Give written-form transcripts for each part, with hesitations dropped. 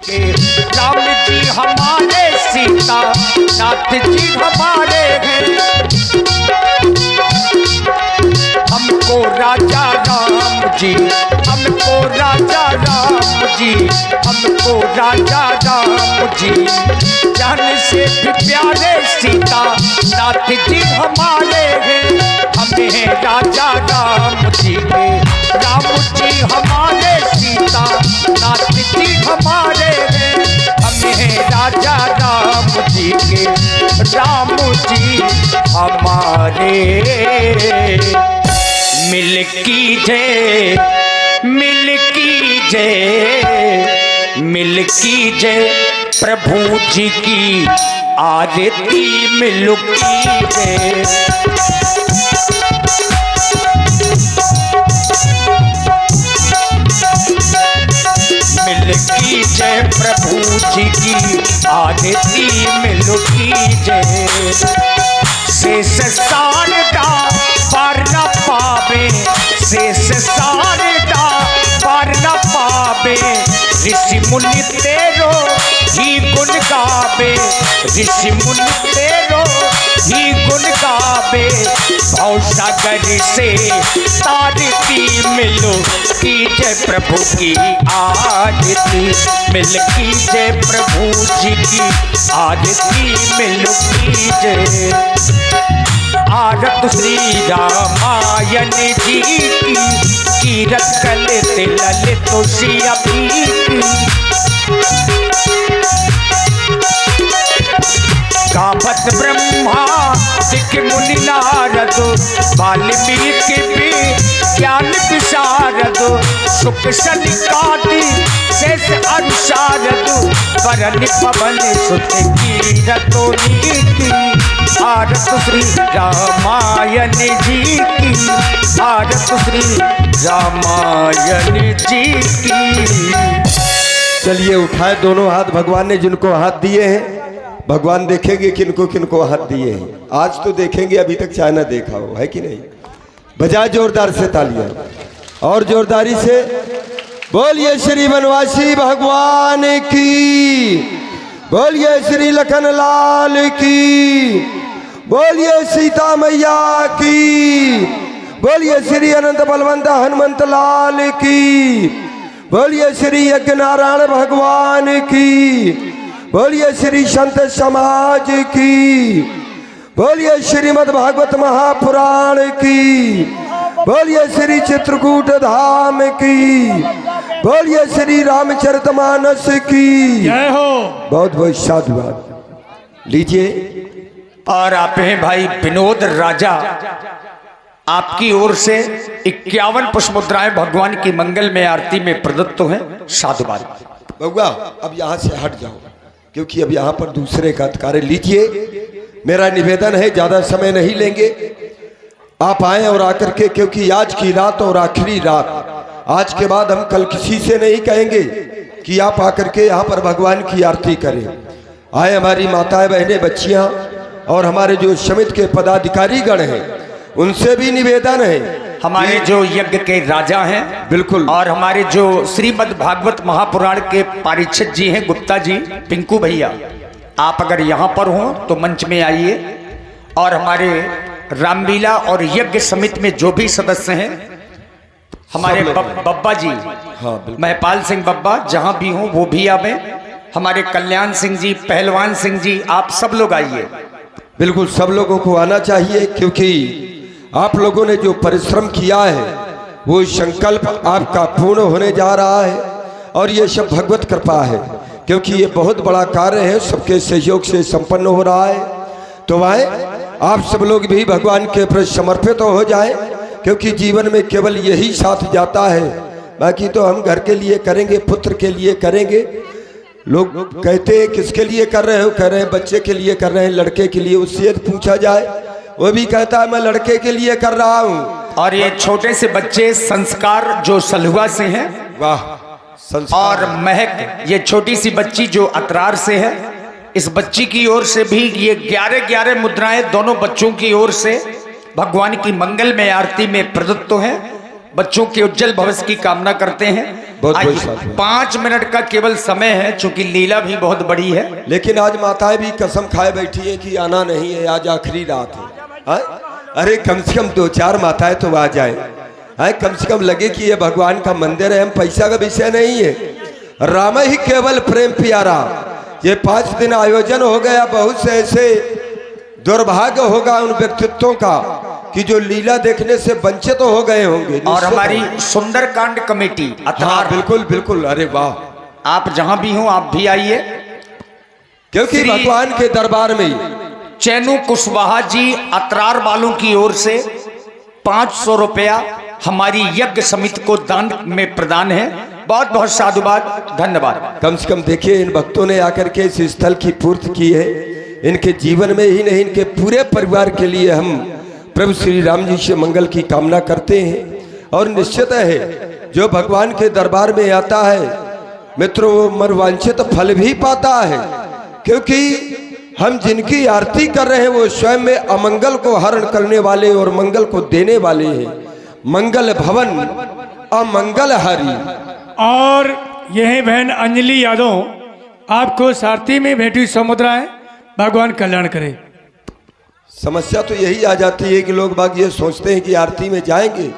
के। राम जी हमारे, सीता नाथ जी हमारे हैं। हमको राजा राम जी, हमको राजा राम जी, हमको राजा राम जी जान से भी प्यारे। सीता नाथ जी हमारे हैं। हमें राजा राम जी के। राम जी हमारे, सीता नाथ जी हमारे हैं। हमें राजा राम जी के। राम जी हमारे। मिल कीजिए, मिल कीजिए, मिल कीजिए प्रभु जी की आरती मिल कीजिए। मिल कीजिए प्रभु जी की आरती मिल कीजिए। शेष सारदा पार न पावे, शेष सारदा पार न पावे। ऋषि मुनि तेरो ही गुण गावे, ऋषि मुनि तेरो ही गुण गावे। भव सागर से तारती मिलो कीजिए प्रभु की आरती। मिल कीजिए प्रभु जी की आरती मिल कीजिए। आरत श्री रामायण जी की, कीरत कलित ललित सिया की। गावत ब्रह्मा दिख मुनि नारद, वाल्मीकि भी ज्ञान विशारद। सुख सनिकादि शेष अनुसारद, वरन पवन सुत कीरतो नीति। आरत श्री रामायण जी की, आरत श्री रामायण जी की। चलिए उठाए दोनों हाथ। भगवान ने जिनको हाथ दिए हैं, भगवान देखेंगे किनको किनको हाथ दिए हैं। आज तो देखेंगे, अभी तक चाहे ना देखा हो, है कि नहीं। बजाए जोरदार से तालियां और जोरदारी से बोलिए श्री वनवासी भगवान की, बोलिए श्री लखन लाल की, बोलिए सीता मैया की, बोलिए श्री अनंत बलवंत हनुमंत लाल की, बोलिए श्री यज्ञ नारायण भगवान की, बोलिए श्री संत समाज की, बोलिए श्रीमद् भागवत महापुराण की, बोलिए श्री चित्रकूट धाम की, बोलिए श्री रामचरितमानस की जय हो। बहुत बहुत साधुवाद लीजिए। और आप हैं भाई विनोद राजा, आपकी ओर से 51 पुष्प मुद्राएं भगवान की मंगल में आरती में प्रदत्त हैं। साधुवाद। बउआ अब यहाँ से हट जाओ, क्योंकि अब यहाँ पर दूसरे का कार्य। लीजिए, मेरा निवेदन है, ज़्यादा समय नहीं लेंगे। आप आए और आकर के, क्योंकि आज की रात और आखिरी रात, आज के बाद हम कल किसी से नहीं कहेंगे कि आप आकर के यहाँ पर भगवान की आरती करें। आए हमारी माताएं बहनें बच्चियाँ और हमारे जो समिति के पदाधिकारी गण हैं, उनसे भी निवेदन है। हमारे जो यज्ञ के राजा हैं, बिल्कुल, और हमारे जो श्रीमद् भागवत महापुराण के पारिषद जी हैं गुप्ता जी, पिंकू भैया, आप अगर यहाँ पर हों तो मंच में आइए। और हमारे रामलीला और यज्ञ समिति में जो भी सदस्य हैं, हमारे बब्बा जी, हाँ महपाल सिंह बब्बा, जहाँ भी हों वो भी आवे। हमारे कल्याण सिंह जी, पहलवान सिंह जी, आप सब लोग आइए। बिल्कुल सब लोगों को आना चाहिए, क्योंकि आप लोगों ने जो परिश्रम किया है वो संकल्प आपका पूर्ण होने जा रहा है। और ये सब भगवत कृपा है, क्योंकि ये बहुत बड़ा कार्य है, सबके सहयोग से संपन्न हो रहा है। तो आए आप सब लोग भी भगवान के प्रति समर्पित हो जाए, क्योंकि जीवन में केवल यही साथ जाता है। बाकी तो हम घर के लिए करेंगे, पुत्र के लिए करेंगे। लोग कहते हैं किसके लिए कर रहे हो, कह रहे हैं बच्चे के लिए कर रहे हैं, लड़के के लिए। उससे पूछा जाए, वो भी कहता है मैं लड़के के लिए कर रहा हूँ। और ये छोटे से बच्चे संस्कार जो सलहुआ से हैं, वाह, संस्कार। और महक ये छोटी सी बच्ची जो अतरार से है, इस बच्ची की ओर से भी ये 11-11 मुद्राएं दोनों बच्चों की ओर से भगवान की मंगल में आरती में प्रदत्त हैं। बच्चों के उज्जवल भविष्य की कामना करते हैं। बहुत आइए, साथ में। 5 मिनट का केवल समय है, चूंकि लीला भी बहुत बड़ी है। लेकिन आज माताएं भी कसम खाए बैठी है कि आना नहीं है, आज आखिरी रात है। हाँ? अरे कम से कम 2-4 माताएं तो आ जाए। हाँ, कम से कम लगे कि ये भगवान का मंदिर है, हम पैसा का विषय नहीं है, राम ही केवल प्रेम प्यारा। ये 5 दिन आयोजन हो गया, बहुत से ऐसे दुर्भाग्य होगा उन व्यक्तित्वों का कि जो लीला देखने से वंचित हो गए होंगे। और हमारी सुंदरकांड कमेटी अतरार, हाँ, बिल्कुल बिल्कुल, अरे वाह, आप जहां भी हो आप भी आइए, क्योंकि श्री भगवान के दरबार में चैनू कुशवाहा जी अतरार वालों की ओर से 500 रुपया हमारी यज्ञ समिति को दान में प्रदान है। बहुत बहुत साधुवाद, धन्यवाद। कम से कम देखिए, इन भक्तों ने आकर के इस स्थल की पूर्ति की है। इनके जीवन में ही नहीं, इनके पूरे परिवार के लिए हम प्रभु श्री राम जी से मंगल की कामना करते हैं। और निश्चित है जो भगवान के दरबार में आता है मित्रों, वो मनवांछित फल भी पाता है, क्योंकि हम जिनकी आरती कर रहे हैं वो स्वयं में अमंगल को हरण करने वाले और मंगल को देने वाले हैं। मंगल भवन अमंगल हरि। और यह बहन अंजलि यादव आपको सारथी में भेंटी समुद्राएं, भगवान कल्याण करे। समस्या तो यही आ जाती है कि लोग बाग ये सोचते हैं कि आरती में जाएंगे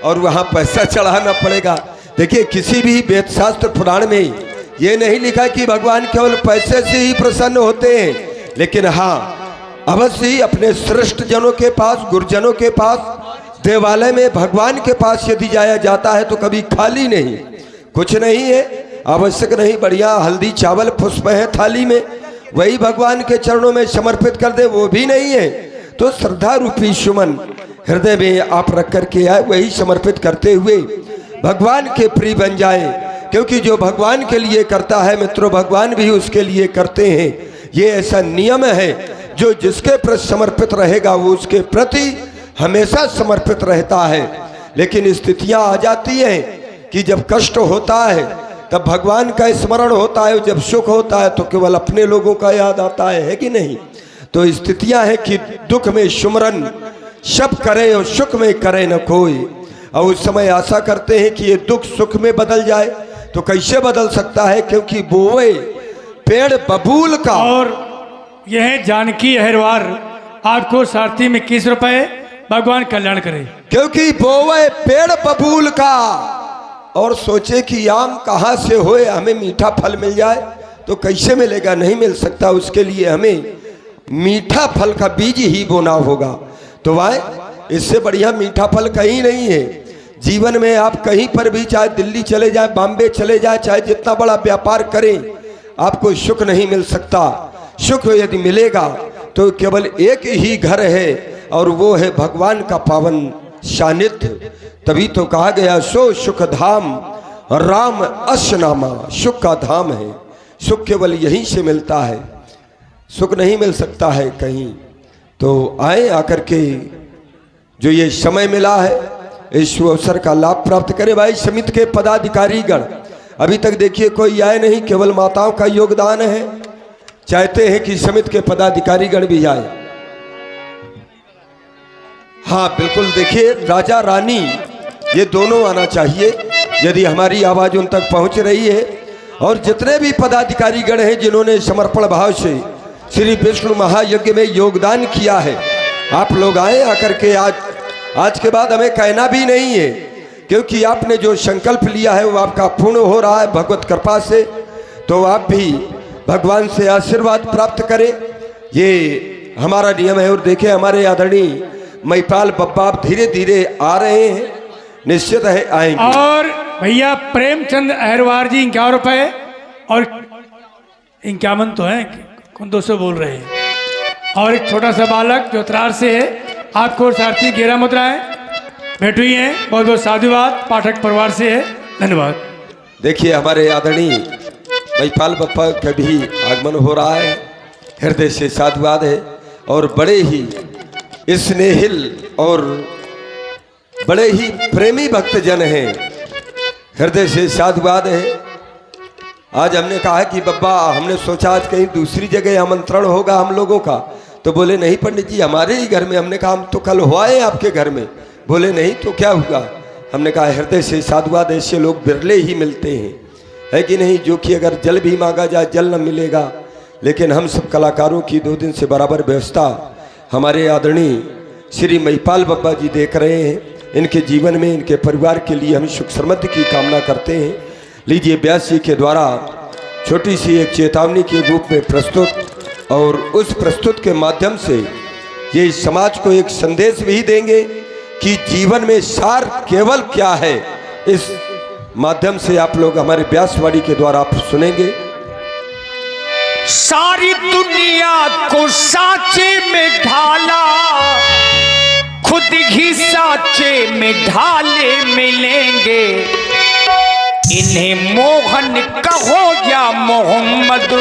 और वहाँ पैसा चढ़ाना पड़ेगा। देखिए, किसी भी वेद शास्त्र पुराण में ये नहीं लिखा कि भगवान केवल पैसे से ही प्रसन्न होते हैं, लेकिन हाँ, अवश्य ही अपने श्रेष्ठ जनों के पास, गुरुजनों के पास, देवालय में भगवान के पास यदि जाया जाता है तो कभी खाली नहीं, कुछ नहीं है, आवश्यक नहीं, बढ़िया हल्दी चावल पुष्प है थाली में, वही भगवान के चरणों में समर्पित कर दे, वो भी नहीं है। तो श्रद्धा रूपी सुमन हृदय में आप रख करके आए, वही समर्पित करते हुए भगवान के प्रिय बन जाए, क्योंकि जो भगवान के लिए करता है मित्रों, भगवान भी उसके लिए करते हैं। ये ऐसा नियम है, जो जिसके प्रति समर्पित रहेगा वो उसके प्रति हमेशा समर्पित रहता है। लेकिन स्थितियां आ जाती हैं कि जब कष्ट होता है तब भगवान का स्मरण होता है, जब सुख होता है तो केवल अपने लोगों का याद आता है कि नहीं। तो स्थितियां हैं कि दुख में सुमरन सब करे और सुख में करे न कोई। और उस समय आशा करते हैं कि ये दुख सुख में बदल जाए, तो कैसे बदल सकता है, क्योंकि बोए पेड़ बबूल का। और यह जानकी अहरवार आपको सारथी में 21 रुपए, भगवान कल्याण करे। क्योंकि बोए पेड़ बबूल का, और सोचे कि आम कहाँ से होए, हमें मीठा फल मिल जाए, तो कैसे मिलेगा, नहीं मिल सकता। उसके लिए हमें मीठा फल का बीज ही बोना होगा। तो वह इससे बढ़िया मीठा फल कहीं नहीं है। जीवन में आप कहीं पर भी, चाहे दिल्ली चले जाए, बॉम्बे चले जाए, चाहे जितना बड़ा व्यापार करें, आपको सुख नहीं मिल सकता। सुख यदि मिलेगा तो केवल एक ही घर है, और वो है भगवान का पावन सानिध्य। तभी तो कहा गया, सो सुख धाम राम असनामा। सुख का धाम है, सुख केवल यहीं से मिलता है, सुख नहीं मिल सकता है कहीं। तो आए, आकर के जो ये समय मिला है, इस अवसर का लाभ प्राप्त करें। भाई समिति के पदाधिकारीगण अभी तक देखिए कोई आए नहीं, केवल माताओं का योगदान है। चाहते हैं कि समिति के पदाधिकारीगण भी आए। हाँ बिल्कुल, देखिए राजा रानी ये दोनों आना चाहिए, यदि हमारी आवाज़ उन तक पहुंच रही है। और जितने भी पदाधिकारीगण हैं जिन्होंने समर्पण भाव से श्री विष्णु महायज्ञ में योगदान किया है, आप लोग आए, आकर के आज के बाद हमें कहना भी नहीं है, क्योंकि आपने जो संकल्प लिया है वो आपका पूर्ण हो रहा है भगवत कृपा से। तो आप भी भगवान से आशीर्वाद प्राप्त करें, ये हमारा नियम है। और देखें, हमारे आदरणीय महिपाल बब्बा धीरे धीरे आ रहे हैं, निश्चित है आएंगे। और भैया प्रेमचंद अहरवार जी 51 रुपए, और 51 तो है, कौन 200 बोल रहे हैं। और एक छोटा सा बालक जो अतरार से है, आपको सारथी 11 मुद्राएं भेंट हुई हैं। बहुत बहुत साधुवाद पाठक परिवार से है, धन्यवाद। देखिए, हमारे आदरणीय महिपाल बप्पा का भी आगमन हो रहा है, हृदय से साधुवाद है। और बड़े ही स्नेहिल और बड़े ही प्रेमी भक्तजन हैं, हृदय से साधुवाद है। आज हमने कहा कि बब्बा, हमने सोचा आज कहीं दूसरी जगह आमंत्रण होगा हम लोगों का, तो बोले नहीं पंडित जी, हमारे ही घर में। हमने कहा हम तो कल हो आए आपके घर में। बोले नहीं तो क्या हुआ, हमने कहा हृदय से साधुवाद, ऐसे लोग बिरले ही मिलते हैं, है कि नहीं, जो कि अगर जल भी मांगा जाए जल न मिलेगा। लेकिन हम सब कलाकारों की 2 दिन से बराबर व्यवस्था हमारे आदरणीय श्री महिपाल बाबा जी देख रहे हैं। इनके जीवन में, इनके परिवार के लिए हम सुख समृद्धि की कामना करते हैं। लीजिए, व्यास जी के द्वारा छोटी सी एक चेतावनी के रूप में प्रस्तुत, और उस प्रस्तुत के माध्यम से ये समाज को एक संदेश भी देंगे कि जीवन में सार केवल क्या है। इस माध्यम से आप लोग हमारे व्यासवाणी के द्वारा आप सुनेंगे। सारी दुनिया को साचे में ढाला, खुद ही साचे में ढाले मिलेंगे। इन्हें मोहन कहो या मोहम्मद,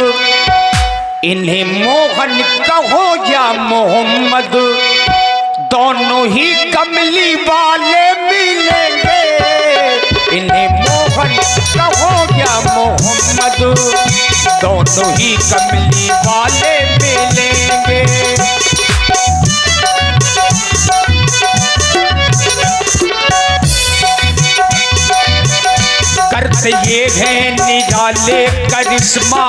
इन्हें मोहन कहो या मोहम्मद, दोनों ही कमली वाले मिलेंगे। इन्हें मोहन कहो या मोहम्मद, दोनों ही कमली वाले मिलेंगे। करते ये हैं निराले करिश्मा,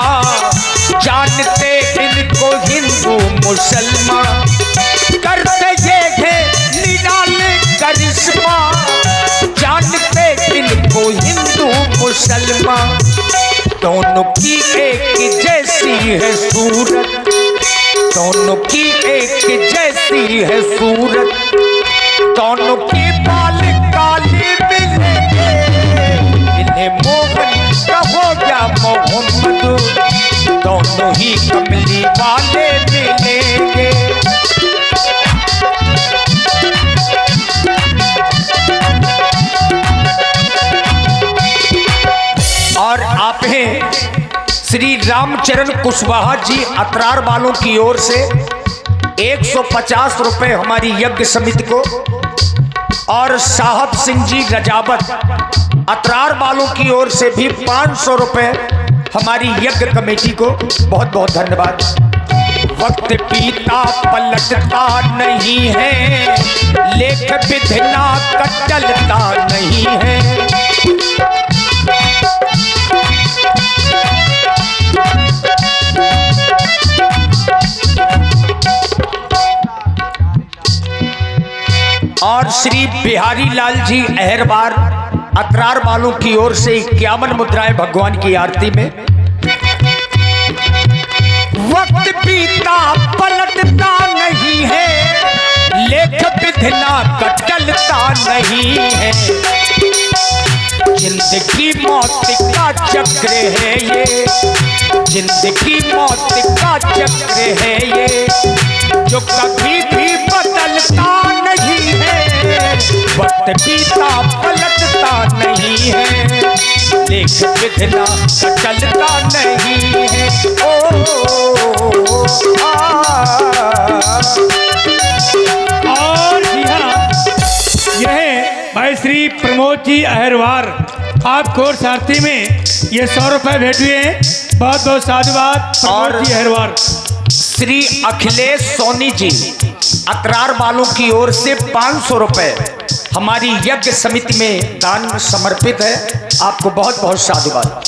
जानते इनको हिंदू मुसलमान। करते ये हैं निराले करिश्मा, जानते इनको हिंदू मुसलमान। दोनों की एक जैसी है सूरत, दोनों की एक जैसी है सूरत, दोनों की बाल काली मिलेंगे। इन्हें मोहन कहो या मोहम्मद, दोनों ही कमली वाले मिलेंगे। और आप हैं श्री रामचरण कुशवाहा जी अतरार वालों की ओर से 150 रुपए हमारी यज्ञ समिति को, और साहब सिंह जी रजावत अतरार वालों की ओर से भी 500 रुपए हमारी यज्ञ कमेटी को बहुत बहुत धन्यवाद। वक्त पीता पलटता नहीं है, लेख विधना कटलता नहीं है। और श्री बिहारी लाल जी अहरबार अतरार वालों की ओर से 51 मुद्राएं भगवान की आरती में। वक्त बीता पलटता नहीं है, लेख विधना कटलता नहीं है। जिंदगी मौत का चक्र है ये, जिंदगी मौत का चक्र है ये, जो कभी भी बदलता नहीं है। वक्त बीता पलटता नहीं है, लेख विधना कटलता नहीं है। और जी हाँ, यह भाई श्री प्रमोद जी अहरवार आपको और सारथी में ये 100 रुपए भेंट हुए हैं। बहुत बहुत साधुवाद प्रमोद जी अहरवार। श्री अखिलेश सोनी जी अतरार वालों की ओर से 500 रुपए हमारी यज्ञ समिति में दान समर्पित है। आपको बहुत बहुत साधुवाद।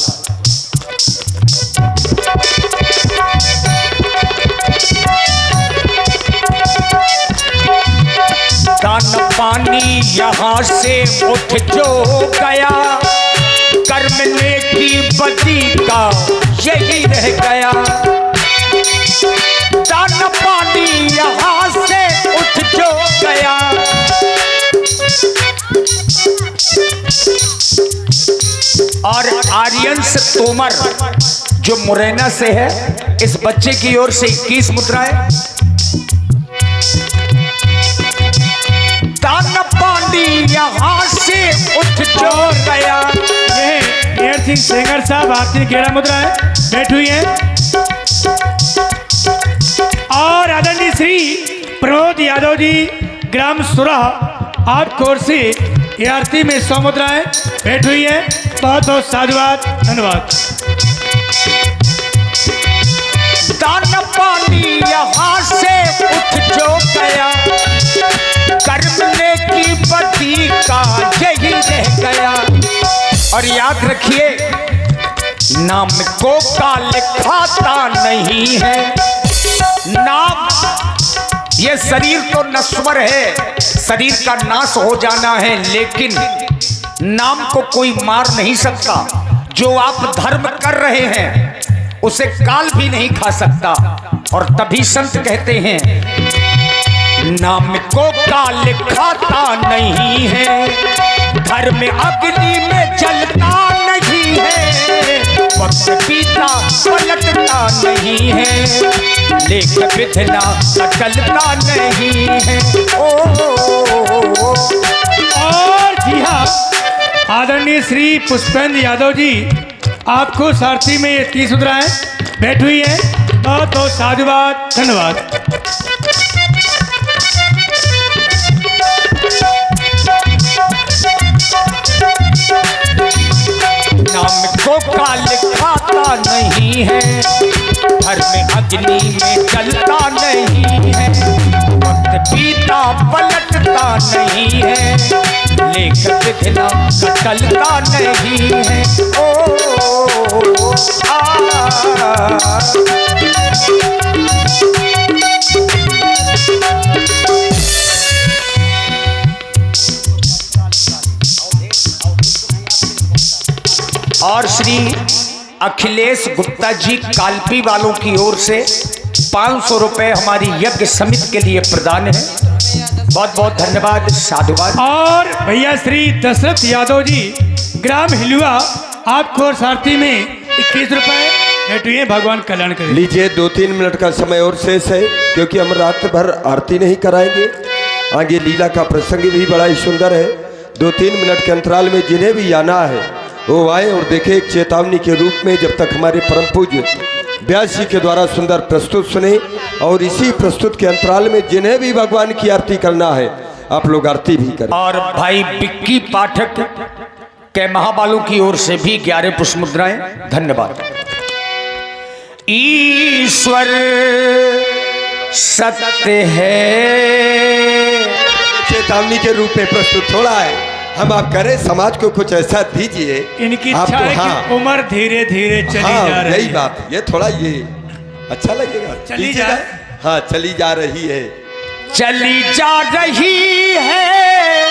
दान पानी यहाँ से उठ जो गया, कर्म नेकी बदी का यही रह गया। दान पानी यहाँ से उठ जो गया, और आर्यंस तोमर जो मुरैना से है, इस बच्चे की ओर से 21 मुद्राएं। दान पानी यहाँ से उठ जो गया। ये मेयर सिंह सेंगर साहब आपकी 11 मुद्राएं बैठ हुई हैं। और आदरणीय श्री प्रमोद यादव जी ग्राम सुराह आपकी ओर से ये आरती में 100 मुद्राएं बैठ हुई हैं। बहुत बहुत साधुवाद, धन्यवाद। दान पानी यहाँ से उठ जो गया, कर्म नेकी बदी का यही और याद रखिए, नाम को काल खाता नहीं है। नाम, ये शरीर तो नश्वर है, शरीर का नाश हो जाना है, लेकिन नाम को कोई मार नहीं सकता। जो आप धर्म कर रहे हैं उसे काल भी नहीं खा सकता। और तभी संत कहते हैं, नाम को काल खाता नहीं है, धर्म अग्नि में जलता नहीं है, वक्त पीता पलटता नहीं है, लेख विधना अटलता नहीं है। और जी हाँ, आदरणीय श्री पुष्पेंद्र यादव जी आपको सारथी में ये 30 मुद्राएं भेंट हुई है। बहुत बहुत साधुवाद, धन्यवाद। नाम को काल खाता नहीं है, धर्म अग्नि में जलता नहीं है, वक्त पीता पलटता नहीं है, लेख विधना कटलता नहीं है। और श्री अखिलेश गुप्ता जी कालपी वालों की ओर से 500 रुपए हमारी यज्ञ समिति के लिए प्रदान है। बहुत बहुत धन्यवाद, साधुवाद। और भैया श्री दशरथ यादव जी ग्राम हिलुआ आपको और सारथी में 21 रुपए भेंट हुई है। भगवान कल्याण करें। लीजिए, 2-3 मिनट का समय और शेष है, क्योंकि हम रात भर आरती नहीं कराएंगे। आगे लीला का प्रसंग भी बड़ा ही सुंदर है। 2-3 मिनट के अंतराल में जिन्हें भी आना है वो आए और देखे। एक चेतावनी के रूप में जब तक हमारे परम पूज्य व्यास जी के द्वारा सुंदर प्रस्तुत सुने, और इसी प्रस्तुत के अंतराल में जिन्हें भी भगवान की आरती करना है आप लोग आरती भी करें। और भाई बिक्की पाठक के महाबालों की ओर से भी 11 पुष्प मुद्राएं। धन्यवाद। ईश्वर सत्य है, चेतावनी के रूप में प्रस्तुत थोड़ा है। हम आप करें, समाज को कुछ ऐसा दीजिए। इनकी आप इच्छा तो है कि उम्र धीरे धीरे चली जा रही यही है। बात, ये थोड़ा ये अच्छा लगेगा। चली जाए। हाँ, चली जा रही है, चली जा रही है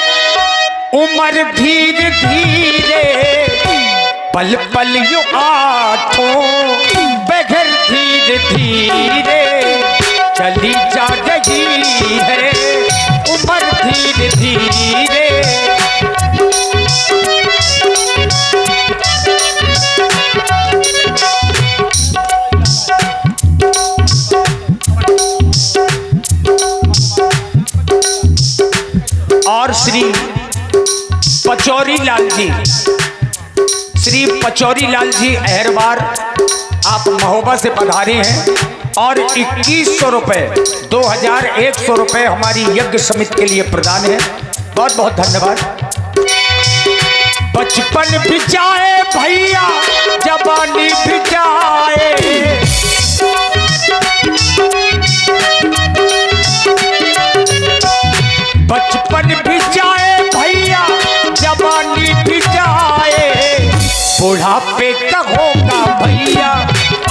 उम्र धीरे धीरे, पल पल यू आठों बगैर धीरे धीरे, चली जा रही है उम्र धीरे धीरे। और श्री पचौरी लाल जी, श्री पचौरी लाल जी अहरवार, आप महोबा से पधारे हैं और 2100 रुपये 2100 रुपये हमारी यज्ञ समिति के लिए प्रदान है। बहुत बहुत धन्यवाद। बचपन भी जाए भैया, जवानी भी जाए, बचपन भी जाए भैया, जवानी भी जाए, बुढ़ापे का होगा भैया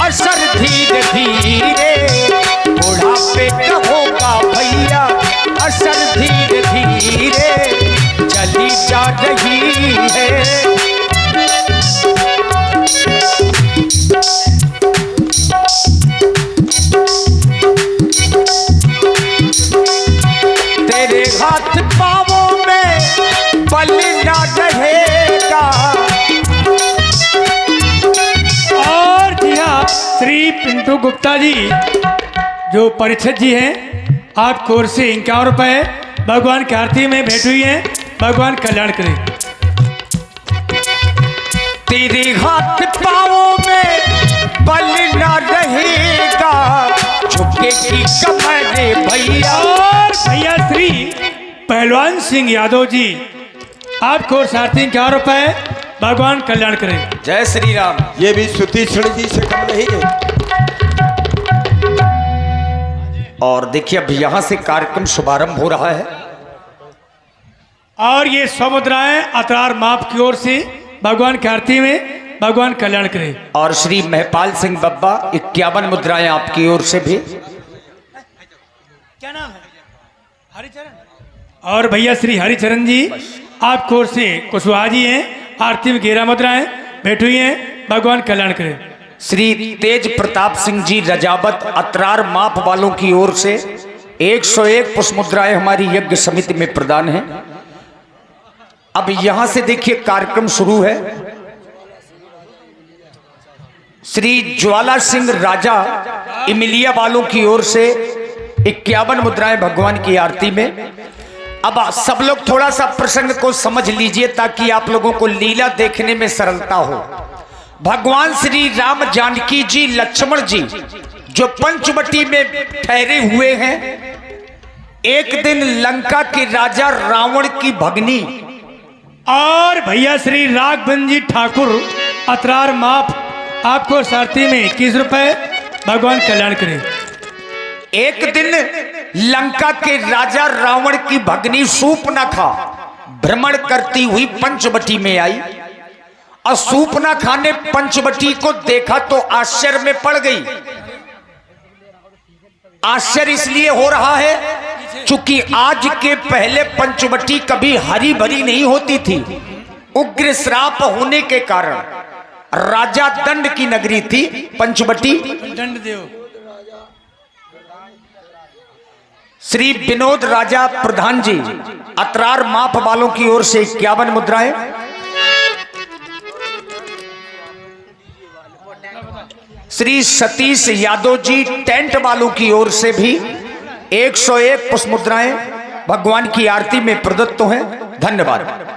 असर धीरे धीरे, बुढ़ापे का होगा भैया असर धीरे धीरे, चली जा रही है। तेरे हाथ पाँवों में बल ना रहेगा। और जी हाँ, श्री पिंटू गुप्ता जी जो परिषद जी हैं, आपको ओर से 51 रुपये भगवान की आरती में भेंट हुई है। भगवान कल्याण करें। तेरे हाथ पाँवों में बल ना रहेगा, झुकेगी कमरे भैया। और भैया श्री पहलवान सिंह यादव जी आपको और सारथी 51 रुपये भगवान कल्याण करें। जय श्री राम। ये भी सुतीक्षण जी से कम नहीं है। और देखिए अब यहाँ से कार्यक्रम शुभारंभ हो रहा है। और ये 100 मुद्राएं अतरार माप की ओर से भगवान की आरती में भगवान कल्याण करे। और श्री महपाल सिंह बब्बा 51 मुद्राएं आपकी ओर से भी। क्या नाम है? हरिचरण। और भैया श्री हरिचरण जी आपकी ओर से कुशवाहा जी हैं, आरती में 11 मुद्राएं बैठी हुई हैं, भगवान कल्याण करे। श्री तेज प्रताप सिंह जी रजावत अतरार माप वालों की ओर से 101 पुष्प मुद्राएं हमारी यज्ञ समिति में प्रदान है। अब यहां से देखिए कार्यक्रम शुरू है। श्री ज्वाला सिंह राजा इमिलिया वालों की ओर से 51 मुद्राएं भगवान की आरती में। अब सब लोग थोड़ा सा प्रसंग को समझ लीजिए ताकि आप लोगों को लीला देखने में सरलता हो। भगवान श्री राम जानकी जी लक्ष्मण जी जो पंचवटी में ठहरे हुए हैं, एक दिन लंका के राजा रावण की भगनी और भैया श्री राघवन जी ठाकुर अतरार माप आपको सारथी में 21 रुपए, भगवान कल्याण करे। एक दिन लंका के राजा रावण की भगनी सूपनाखा भ्रमण करती हुई पंचवटी में आई और सूपनाखा ने पंचवटी को देखा तो आश्चर्य में पड़ गई। आश्चर्य इसलिए हो रहा है क्योंकि आज के पहले पंचवटी कभी हरी भरी नहीं होती थी। उग्र श्राप होने के कारण राजा दंड की नगरी थी पंचवटी। दंड देव श्री विनोद राजा प्रधान जी अतरार माप वालों की ओर से 51 मुद्राएं। श्री सतीश यादव जी टेंट वालों की ओर से भी 101 पुष्प मुद्राएं भगवान की आरती में प्रदत्त हैं। धन्यवाद।